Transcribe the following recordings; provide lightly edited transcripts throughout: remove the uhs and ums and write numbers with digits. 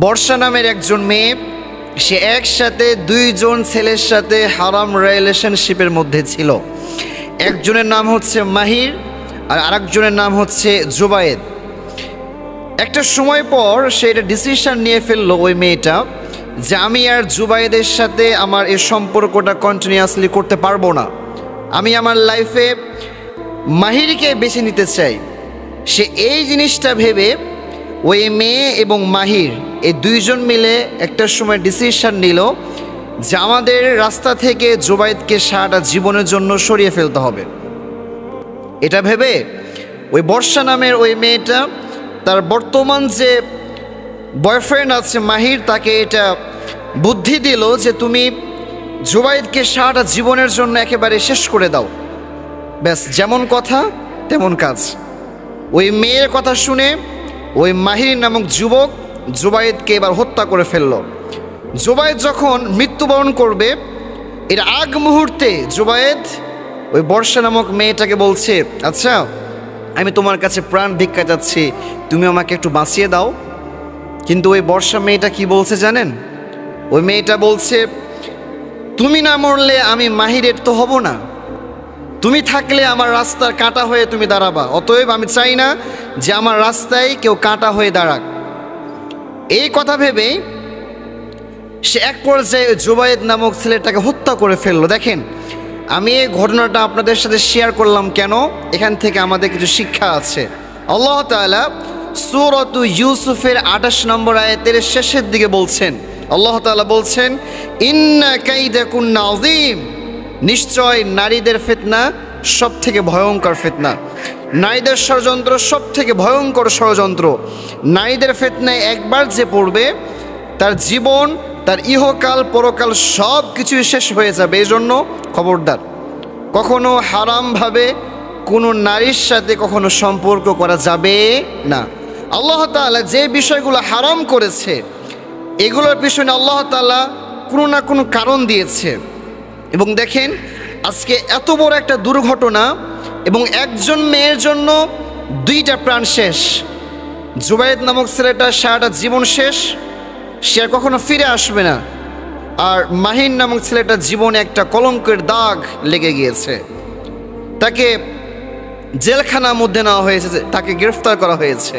বর্ষা নামের একজন মেয়ে, সে একসাথে দুইজন ছেলের সাথে হারাম রিলেশনশিপের মধ্যে ছিল। একজনের নাম হচ্ছে মাহির আর আরেকজনের নাম হচ্ছে জুবায়েদ। একটা সময় পর সে এটা ডিসিশন নিয়ে ফেললো ওই মেয়েটা যে আমি আর জুবায়েদের সাথে আমার এই সম্পর্কটা কন্টিনিউয়াসলি করতে পারবো না, আমি আমার লাইফে মাহিরকে বেছে নিতে চাই। সে এই জিনিসটা ভেবে ওই মেয়ে এবং মাহির এই দুইজন মিলে একটা সময় ডিসিশন নিল যে আমাদের রাস্তা থেকে জুবায়েদকে সারাটা জীবনের জন্য সরিয়ে ফেলতে হবে। এটা ভেবে ওই বর্ষা নামের ওই মেয়েটা তার বর্তমান যে বয়ফ্রেন্ড আছে মাহির, তাকে এটা বুদ্ধি দিল যে তুমি জুবায়েদকে সারাটা জীবনের জন্য একেবারে শেষ করে দাও। ব্যাস, যেমন কথা তেমন কাজ। ওই মেয়ের কথা শুনে ওই মাহির নামক যুবক জুবায়েদকে এবার হত্যা করে ফেলল। জুবায়েদ যখন মৃত্যুবরণ করবে এর আগ মুহূর্তে জুবায়েদ ওই বর্ষা নামক মেয়েটাকে বলছে, আচ্ছা আমি তোমার কাছে প্রাণ ভিক্ষা চাচ্ছি, তুমি আমাকে একটু বাঁচিয়ে দাও। কিন্তু ওই বর্ষা মেয়েটা কি বলছে জানেন? ওই মেয়েটা বলছে, তুমি না মরলে আমি মাহিরের তো হব না, তুমি থাকলে আমার রাস্তার কাঁটা হয়ে তুমি দাঁড়াবা, অতএব আমি চাই না যে আমার রাস্তায় কেউ কাঁটা হয়ে দাঁড়াক। এই কথা ভেবেই সে এক পর্যায়ে জুবায়েদ নামক ছেলেটাকে হত্যা করে ফেললো। দেখেন, আমি এই ঘটনাটা আপনাদের সাথে শেয়ার করলাম কেন? এখান থেকে আমাদের কিছু শিক্ষা আছে। আল্লাহ তাআলা সূরাত ইউসুফের 28 নম্বর আয়াতের শেষের দিকে বলছেন, আল্লাহ তাআলা বলছেন, ইন্না কাইদাকুন্না আযীম, নিশ্চয় নারীদের ফিতনা সব থেকে ভয়ঙ্কর ফিতনা, নারীদের ষড়যন্ত্র সব থেকে ভয়ঙ্কর ষড়যন্ত্র। নারীদের ফিতনায় একবার যে পড়বে তার জীবন, তার ইহকাল পরকাল সব কিছুই শেষ হয়ে যাবে। এই জন্য খবরদার, কখনো হারামভাবে কোনো নারীর সাথে কখনো সম্পর্ক করা যাবে না। আল্লাহ তাআলা যে বিষয়গুলো হারাম করেছে এগুলোর পিছনে আল্লাহ তাআলা কোনো না কোনো কারণ দিয়েছে। এবং দেখেন, আজকে এত বড় একটা দুর্ঘটনা এবং একজন মেয়ের জন্য দুইটা প্রাণ শেষ। জুবায়েদ নামক ছেলেটা সারাটা জীবন শেষ, সে আর কখনো ফিরে আসবে না। আর মাহির নামক ছেলেটার জীবনে একটা কলঙ্কের দাগ লেগে গিয়েছে, তাকে জেলখানার মধ্যে নেওয়া হয়েছে, তাকে গ্রেফতার করা হয়েছে।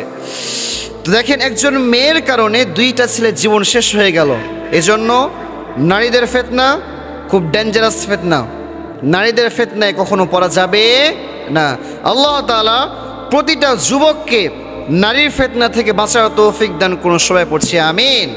তো দেখেন, একজন মেয়ের কারণে দুইটা ছেলের জীবন শেষ হয়ে গেল। এজন্য নারীদের ফিতনা খুব ডেঞ্জারাস ফিতনা, নারীদের ফিতনায় কখনো পড়া যাবে না। আল্লাহ তাআলা প্রতিটা যুবককে নারীর ফিতনা থেকে বাঁচার তৌফিক দান করুন। সবাই পড়ছি আমিন।